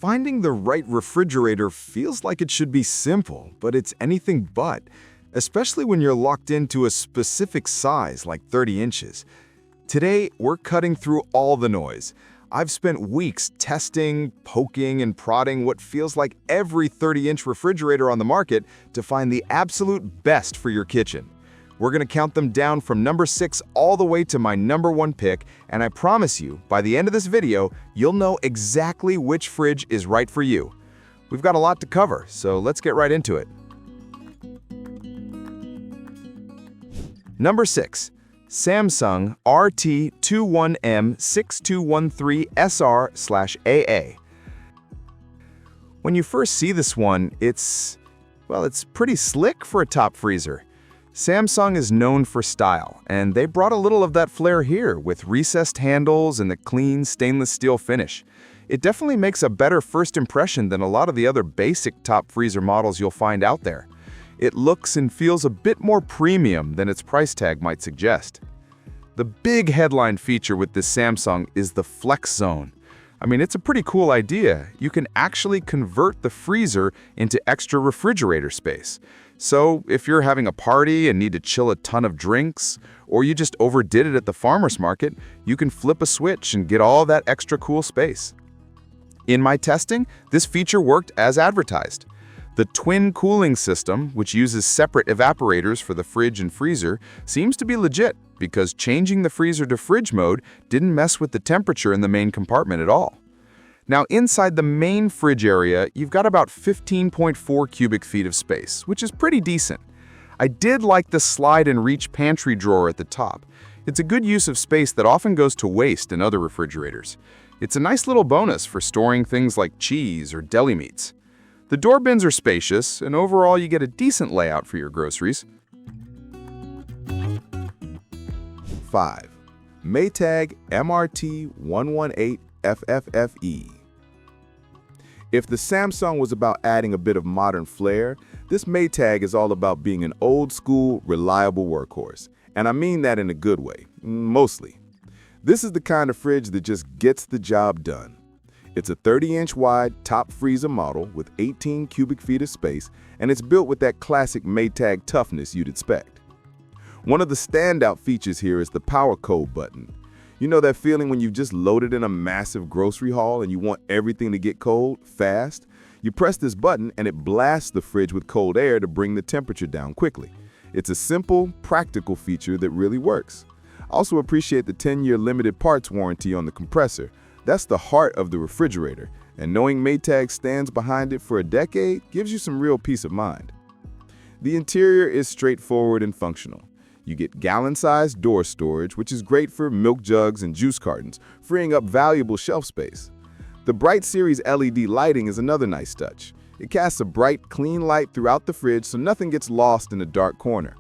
Finding the right refrigerator feels like it should be simple, but it's anything but, especially when you're locked into a specific size like 30 inches. Today, we're cutting through all the noise. I've spent weeks testing, poking, and prodding what feels like every 30-inch refrigerator on the market to find the absolute best for your kitchen. We're going to count them down from number 6 all the way to my number 1 pick, and I promise you, by the end of this video, you'll know exactly which fridge is right for you. We've got a lot to cover, so let's get right into it. Number 6. Samsung RT21M6213SR/AA. When you first see this one, it's pretty slick for a top freezer. Samsung is known for style, and they brought a little of that flair here with recessed handles and the clean stainless steel finish. It definitely makes a better first impression than a lot of the other basic top freezer models you'll find out there. It looks and feels a bit more premium than its price tag might suggest. The big headline feature with this Samsung is the Flex Zone. It's a pretty cool idea. You can actually convert the freezer into extra refrigerator space. So if you're having a party and need to chill a ton of drinks, or you just overdid it at the farmer's market, you can flip a switch and get all that extra cool space. In my testing, this feature worked as advertised. The twin cooling system, which uses separate evaporators for the fridge and freezer, seems to be legit because changing the freezer to fridge mode didn't mess with the temperature in the main compartment at all. Now, inside the main fridge area, you've got about 15.4 cubic feet of space, which is pretty decent. I did like the slide and reach pantry drawer at the top. It's a good use of space that often goes to waste in other refrigerators. It's a nice little bonus for storing things like cheese or deli meats. The door bins are spacious, and overall you get a decent layout for your groceries. 5. Maytag MRT118FFFE. If the Samsung was about adding a bit of modern flair, this Maytag is all about being an old-school, reliable workhorse. And I mean that in a good way, mostly. This is the kind of fridge that just gets the job done. It's a 30-inch wide top freezer model with 18 cubic feet of space, and it's built with that classic Maytag toughness you'd expect. One of the standout features here is the power code button. You know that feeling when you've just loaded in a massive grocery haul and you want everything to get cold, fast? You press this button and it blasts the fridge with cold air to bring the temperature down quickly. It's a simple, practical feature that really works. I also appreciate the 10-year limited parts warranty on the compressor. That's the heart of the refrigerator, and knowing Maytag stands behind it for a decade gives you some real peace of mind. The interior is straightforward and functional. You get gallon-sized door storage, which is great for milk jugs and juice cartons, freeing up valuable shelf space. The Bright Series LED lighting is another nice touch. It casts a bright, clean light throughout the fridge so nothing gets lost in a dark corner.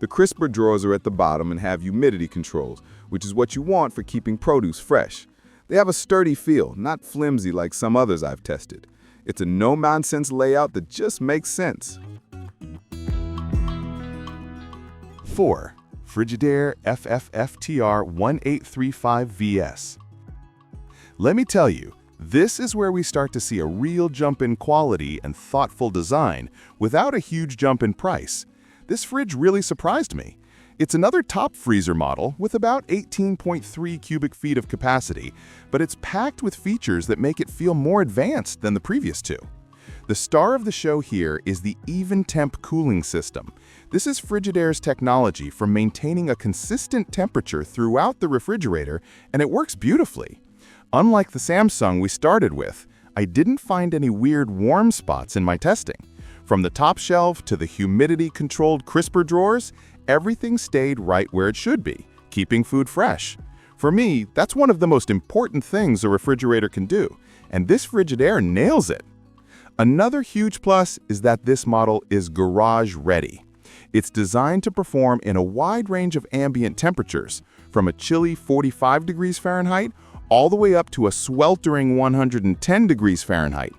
The crisper drawers are at the bottom and have humidity controls, which is what you want for keeping produce fresh. They have a sturdy feel, not flimsy like some others I've tested. It's a no-nonsense layout that just makes sense. 4. Frigidaire FFTR1835VS. Let me tell you, this is where we start to see a real jump in quality and thoughtful design without a huge jump in price. This fridge really surprised me. It's another top freezer model with about 18.3 cubic feet of capacity, but it's packed with features that make it feel more advanced than the previous two. The star of the show here is the even temp cooling system. This is Frigidaire's technology for maintaining a consistent temperature throughout the refrigerator, and it works beautifully. Unlike the Samsung we started with, I didn't find any weird warm spots in my testing. From the top shelf to the humidity-controlled crisper drawers, everything stayed right where it should be, keeping food fresh. For me, that's one of the most important things a refrigerator can do, and this Frigidaire nails it. Another huge plus is that this model is garage-ready. It's designed to perform in a wide range of ambient temperatures, from a chilly 45 degrees Fahrenheit all the way up to a sweltering 110 degrees Fahrenheit.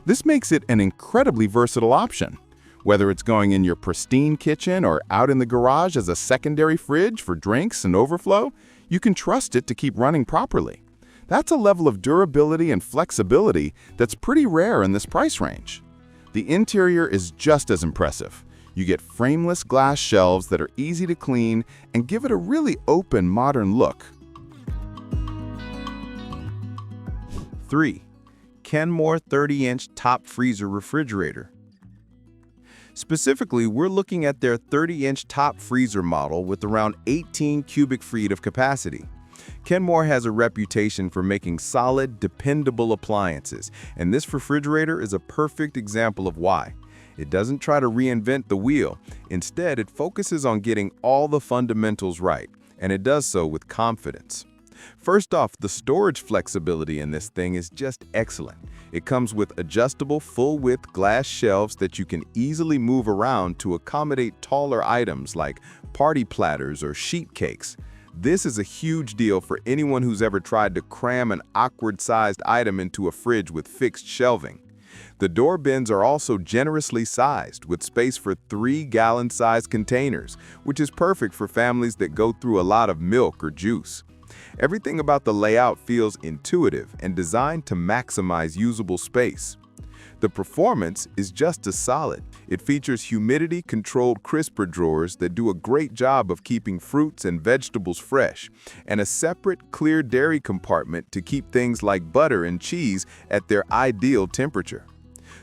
This makes it an incredibly versatile option. Whether it's going in your pristine kitchen or out in the garage as a secondary fridge for drinks and overflow, you can trust it to keep running properly. That's a level of durability and flexibility that's pretty rare in this price range. The interior is just as impressive. You get frameless glass shelves that are easy to clean and give it a really open, modern look. 3. Kenmore 30-inch top freezer refrigerator. Specifically, we're looking at their 30-inch top freezer model with around 18 cubic feet of capacity. Kenmore has a reputation for making solid, dependable appliances, and this refrigerator is a perfect example of why. It doesn't try to reinvent the wheel. Instead, it focuses on getting all the fundamentals right, and it does so with confidence. First off, the storage flexibility in this thing is just excellent. It comes with adjustable full-width glass shelves that you can easily move around to accommodate taller items like party platters or sheet cakes. This is a huge deal for anyone who's ever tried to cram an awkward-sized item into a fridge with fixed shelving. The door bins are also generously sized, with space for 3-gallon-sized containers, which is perfect for families that go through a lot of milk or juice. Everything about the layout feels intuitive and designed to maximize usable space. The performance is just as solid. It features humidity-controlled crisper drawers that do a great job of keeping fruits and vegetables fresh, and a separate clear dairy compartment to keep things like butter and cheese at their ideal temperature.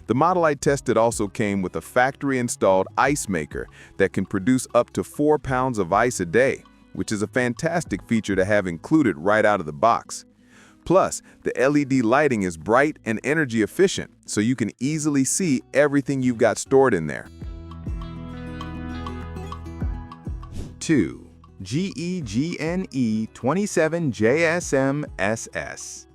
The model I tested also came with a factory-installed ice maker that can produce up to 4 pounds of ice a day, which is a fantastic feature to have included right out of the box. Plus, the LED lighting is bright and energy efficient, so you can easily see everything you've got stored in there. 2. GE GNE27JSM-SS.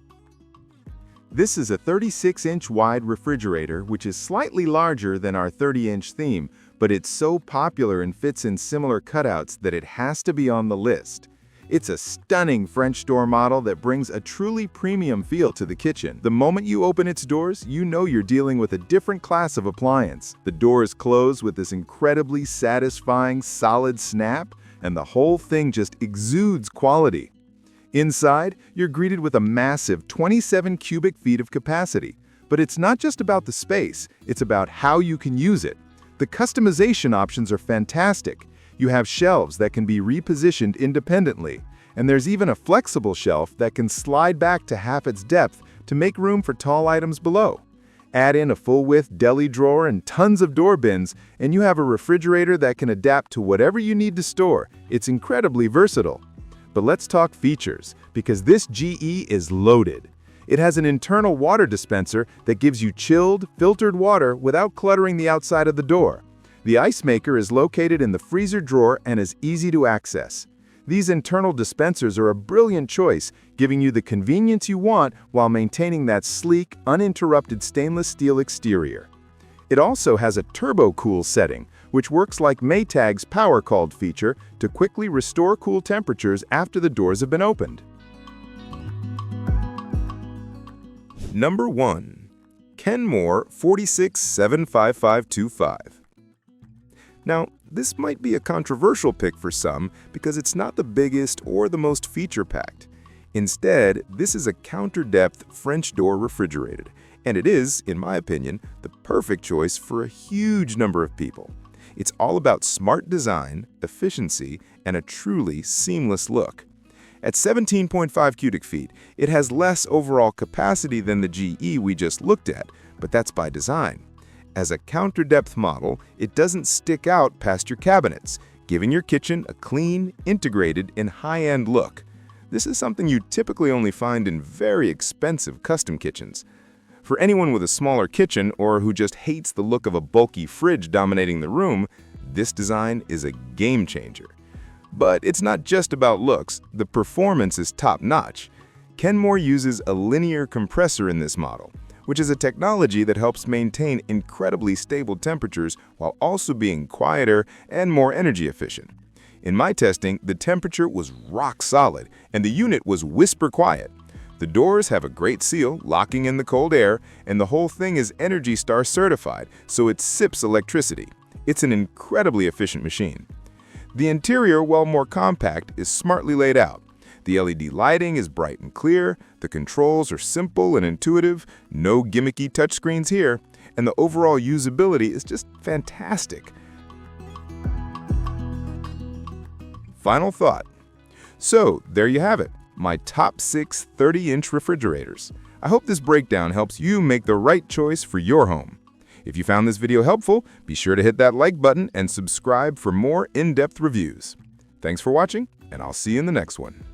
This is a 36-inch wide refrigerator, which is slightly larger than our 30-inch theme, but it's so popular and fits in similar cutouts that it has to be on the list. It's a stunning French door model that brings a truly premium feel to the kitchen. The moment you open its doors, you know you're dealing with a different class of appliance. The doors close with this incredibly satisfying, solid snap, and the whole thing just exudes quality. Inside, you're greeted with a massive 27 cubic feet of capacity. But it's not just about the space, it's about how you can use it. The customization options are fantastic. You have shelves that can be repositioned independently, and there's even a flexible shelf that can slide back to half its depth to make room for tall items below. Add in a full-width deli drawer and tons of door bins, and you have a refrigerator that can adapt to whatever you need to store. It's incredibly versatile. But let's talk features, because this GE is loaded. It has an internal water dispenser that gives you chilled, filtered water without cluttering the outside of the door. The ice maker is located in the freezer drawer and is easy to access. These internal dispensers are a brilliant choice, giving you the convenience you want while maintaining that sleek, uninterrupted stainless steel exterior. It also has a turbo cool setting, which works like Maytag's power cold feature to quickly restore cool temperatures after the doors have been opened. Number 1. Kenmore 46-75525. Now, this might be a controversial pick for some because it's not the biggest or the most feature-packed. Instead, this is a counter-depth French door refrigerator, and it is, in my opinion, the perfect choice for a huge number of people. It's all about smart design, efficiency, and a truly seamless look. At 17.5 cubic feet, it has less overall capacity than the GE we just looked at, but that's by design. As a counter-depth model, it doesn't stick out past your cabinets, giving your kitchen a clean, integrated, and high-end look. This is something you typically only find in very expensive custom kitchens. For anyone with a smaller kitchen or who just hates the look of a bulky fridge dominating the room, this design is a game changer. But it's not just about looks, the performance is top-notch. Kenmore uses a linear compressor in this model, which is a technology that helps maintain incredibly stable temperatures while also being quieter and more energy efficient. In my testing, the temperature was rock solid and the unit was whisper quiet. The doors have a great seal, locking in the cold air, and the whole thing is Energy Star certified, so it sips electricity. It's an incredibly efficient machine. The interior, while more compact, is smartly laid out. The LED lighting is bright and clear, the controls are simple and intuitive, no gimmicky touchscreens here, and the overall usability is just fantastic. Final thought. So, there you have it, my top 6 30-inch refrigerators. I hope this breakdown helps you make the right choice for your home. If you found this video helpful, be sure to hit that like button and subscribe for more in-depth reviews. Thanks for watching, and I'll see you in the next one.